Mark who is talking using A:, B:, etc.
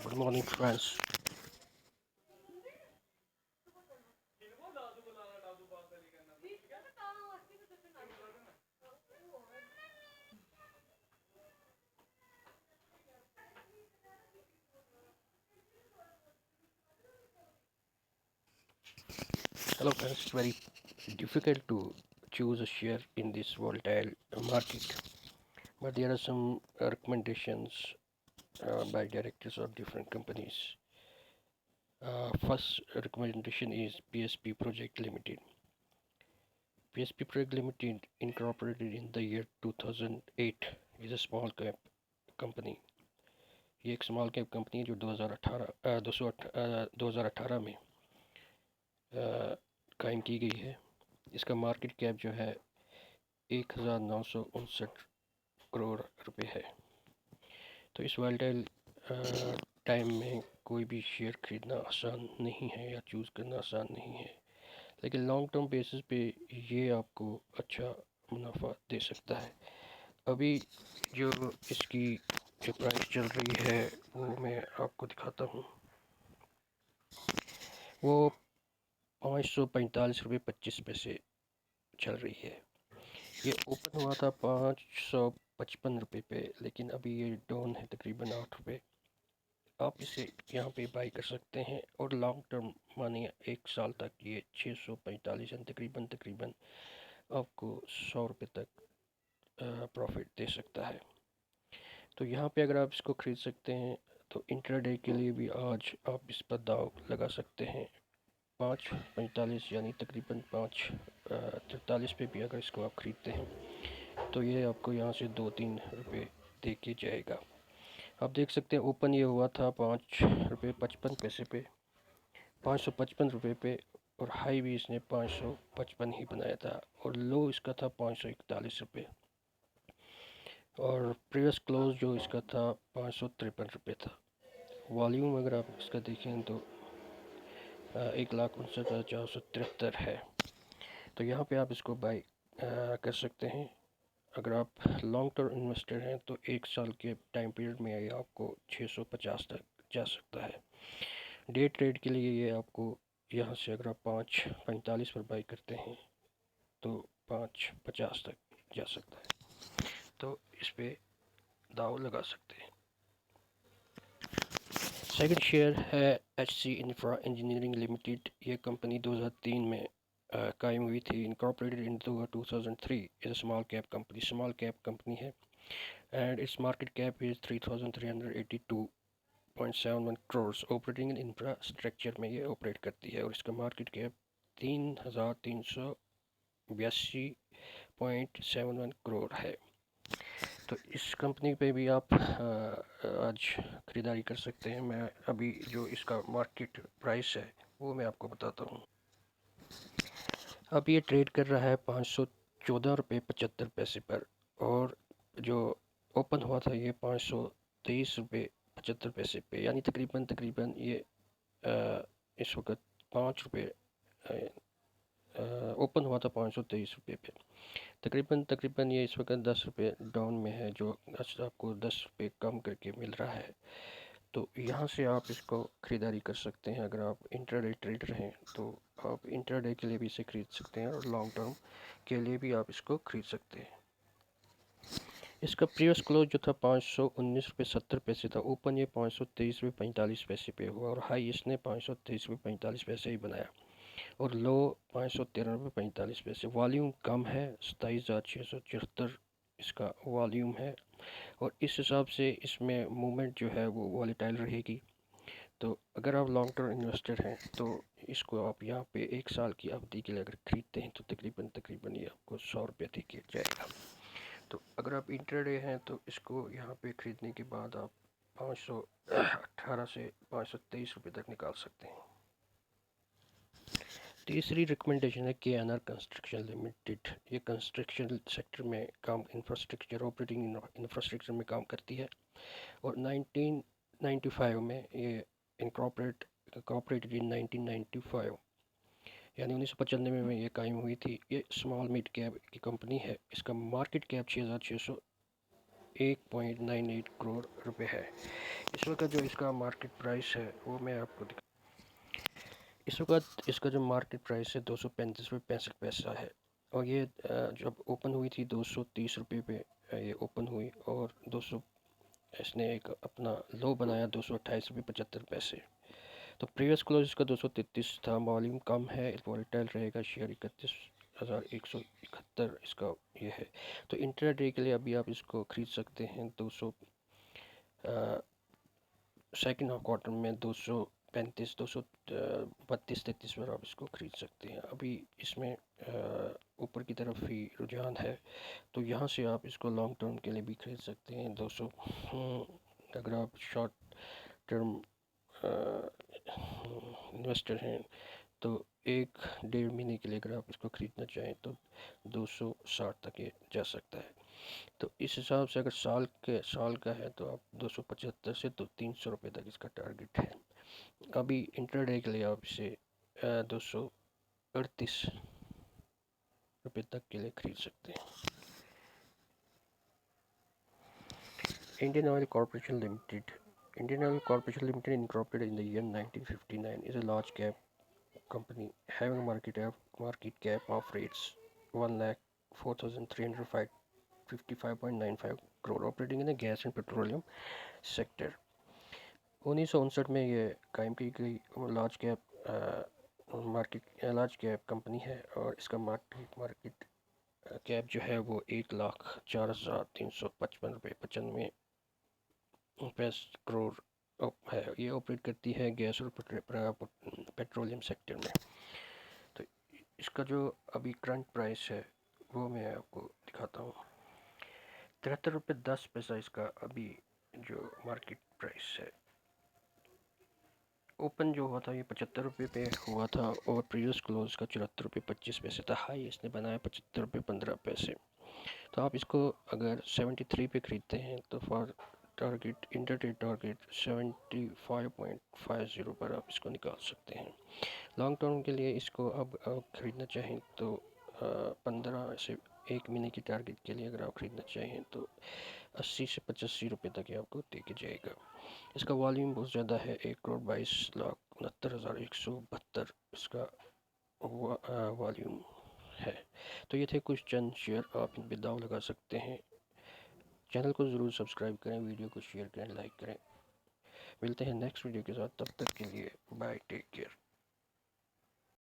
A: Good morning, friends. Hello, friends. It's very difficult to choose a share in this volatile market, but there are some recommendations by directors of different companies. First recommendation is PSP Project Limited. PSP Project Limited, incorporated in the year 2008, is a small cap company. ये एक small cap company है जो 2018 में कायम की गई है। इसका मार्केट कैप जो है 1959 करोड़ रुपए है। तो इस वॉलेटाइल टाइम में कोई भी शेयर खरीदना आसान नहीं है या चूज़ करना आसान नहीं है, लेकिन लॉन्ग टर्म बेसिस पे ये आपको अच्छा मुनाफा दे सकता है। अभी जो इसकी जो प्राइस चल रही है वो मैं आपको दिखाता हूँ। वो 545 रुपये 25 पैसे चल रही है। ये ओपन हुआ था 555 रुपये पे, लेकिन अभी ये डाउन है तकरीबन 8 रुपये। आप इसे यहाँ पे बाई कर सकते हैं और लॉन्ग टर्म मानिए 1 साल तक ये 645 यानी तकरीबन आपको 100 रुपये तक प्रॉफिट दे सकता है। तो यहाँ पे अगर आप इसको ख़रीद सकते हैं तो इंट्राडे के लिए भी आज आप इस पर दाव लगा सकते हैं। 5:45 यानी तकरीबन 5:43 पे भी अगर इसको आप ख़रीदते हैं तो ये आपको यहाँ से 2-3 रुपये दे के जाएगा। आप देख सकते हैं ओपन ये हुआ था 5 रुपये 55 पैसे पे, 555 रुपये पे, और हाई भी इसने 555 ही बनाया था और लो इसका था 541 रुपये, और प्रीवियस क्लोज जो इसका था 553 रुपये था। वॉल्यूम अगर आप इसका देखें तो 1,59,473 है। तो यहाँ पे आप इसको बाई कर सकते हैं। अगर आप लॉन्ग टर्म इन्वेस्टर हैं तो 1 साल के टाइम पीरियड में ये आपको 650 तक जा सकता है। डे ट्रेड के लिए ये आपको यहाँ से अगर आप 5:45 पर बाई करते हैं तो 5:50 तक जा सकता है। तो इस पे दाव लगा सकते हैं। सेकंड शेयर है HC इंफ्रा इंजीनियरिंग लिमिटेड। ये कंपनी 2003 में कायम हुई थी। Incorporated in 2003, is a small cap company है and it's market cap is 3,382.71 crore. Operating in infrastructure में ये ऑपरेट करती है और इसका मार्केट कैप 3,382.71 करोड़ है। तो इस कंपनी पे भी आप आज ख़रीदारी कर सकते हैं। मैं अभी जो इसका मार्केट प्राइस है वो मैं आपको बताता हूँ। अब ये ट्रेड कर रहा है 514 रुपये 75 पैसे पर, और जो ओपन हुआ था ये 523 रुपये 75 पैसे पे, यानी तकरीबन ये इस वक्त 5 रुपये ओपन हुआ था 523 रुपये पे। तकरीबन ये इस वक्त 10 रुपये डाउन में है, जो आपको 10 रुपये कम करके मिल रहा है। तो यहाँ से आप इसको ख़रीदारी कर सकते हैं। अगर आप इंट्राडे ट्रेडर हैं तो आप इंट्राडे के लिए भी इसे ख़रीद सकते हैं और लॉन्ग टर्म के लिए भी आप इसको ख़रीद सकते हैं। इसका प्रीवियस क्लोज जो था 519 रुपये 70 पैसे था। ओपन ये 523 रुपये 45 पैसे पे हुआ और हाई इसने 523 रुपये 45 पैसे ही बनाया और लो 513 रुपये 45 पैसे। वॉल्यूम कम है, 27,674 इसका वॉल्यूम है और इस हिसाब से इसमें मूवमेंट जो है वो वॉलेटाइल रहेगी। तो अगर आप लॉन्ग टर्म इन्वेस्टर हैं तो इसको आप यहाँ पे 1 साल की अवधि के लिए अगर ख़रीदते हैं तो तकरीबन ये आपको 100 रुपये दे के जाएगा। तो अगर आप इंट्राडे हैं तो इसको यहाँ पे ख़रीदने के बाद आप 518 से 523 रुपये तक निकाल सकते हैं। तीसरी रिकमेंडेशन है KNR कंस्ट्रक्शन लिमिटेड। ये कंस्ट्रक्शन सेक्टर में काम ऑपरेटिंग इंफ्रास्ट्रक्चर में काम करती है और 1995 में ये इनकॉर्पोरेटेड इन 1995 यानी 1995 में ये कायम हुई थी। ये स्मॉल मिड कैप की कंपनी है। इसका मार्केट कैप 6,601.98 करोड़ रुपए है। इस वक्त जो इसका मार्केट प्राइस है वो मैं आपको दिखा। इस वक्त इसका जो मार्केट प्राइस है 235 रुपये 65 पैसा है, और ये जब ओपन हुई थी 230 रुपये पे ये ओपन हुई, और 200 इसने एक अपना लो बनाया 228 रुपये 75 पैसे। तो प्रीवियस क्लोज इसका 233 था, वॉल्यूम कम है, वॉलेटाइल रहेगा, शेयर 31,171 इसका ये है। तो इंट्राडे के लिए अभी आप इसको ख़रीद सकते हैं 200 सेकेंड हाफ क्वार्टर में 235 232-33 पर आप इसको ख़रीद सकते हैं। अभी इसमें ऊपर की तरफ ही रुझान है, तो यहाँ से आप इसको लॉन्ग टर्म के लिए भी ख़रीद सकते हैं 200। अगर आप शॉर्ट टर्म इन्वेस्टर हैं तो 1-1.5 महीने के लिए अगर आप इसको ख़रीदना चाहें तो 260 तक ये जा सकता है। तो इस हिसाब से अगर साल का है तो आप 275 से तो 300 रुपये तक इसका टारगेट है। अभी इंट्राडे के लिए आप इसे 238 रुपये तक के लिए ख़रीद सकते हैं। Indian Oil Corporation Limited. Indian Oil Corporation Limited, incorporated in the year 1959, is a large cap company having a market cap of rates 1,04,355.95 crore, operating in the gas and petroleum sector. 1959 में ये कायम की गई large cap company है, और इसका market cap जो है वो 1,04,355.95 करोड़ है। ये ऑपरेट करती है गैस और पेट्रोलियम सेक्टर में। तो इसका जो अभी करंट प्राइस है वो मैं आपको दिखाता हूँ। 73 रुपये 10 पैसा इसका अभी जो मार्केट प्राइस है। ओपन जो हुआ था ये 75 रुपये पे हुआ था, और प्रीवियस क्लोज का 74 रुपये 25 पैसे था। हाई इसने बनाया 75 रुपये 15 पैसे। तो आप इसको अगर 73 पे ख़रीदते हैं तो फॉर टारगेट इंट्राडे टारगेट 75.50 पर आप इसको निकाल सकते हैं। लॉन्ग टर्म के लिए इसको अब आप ख़रीदना चाहें तो 15 से 1 महीने की टारगेट के लिए अगर आप ख़रीदना चाहें तो 80 से 85 रुपये तक ये आपको दे के जाएगा। इसका वॉल्यूम बहुत ज़्यादा है, 1,22,69,172 इसका वॉल्यूम है। तो ये थे कुछ चंद शेयर, आप इन पर दाव लगा सकते हैं। चैनल को ज़रूर सब्सक्राइब करें, वीडियो को शेयर करें, लाइक करें। मिलते हैं नेक्स्ट वीडियो के साथ, तब तक के लिए बाय, टेक केयर।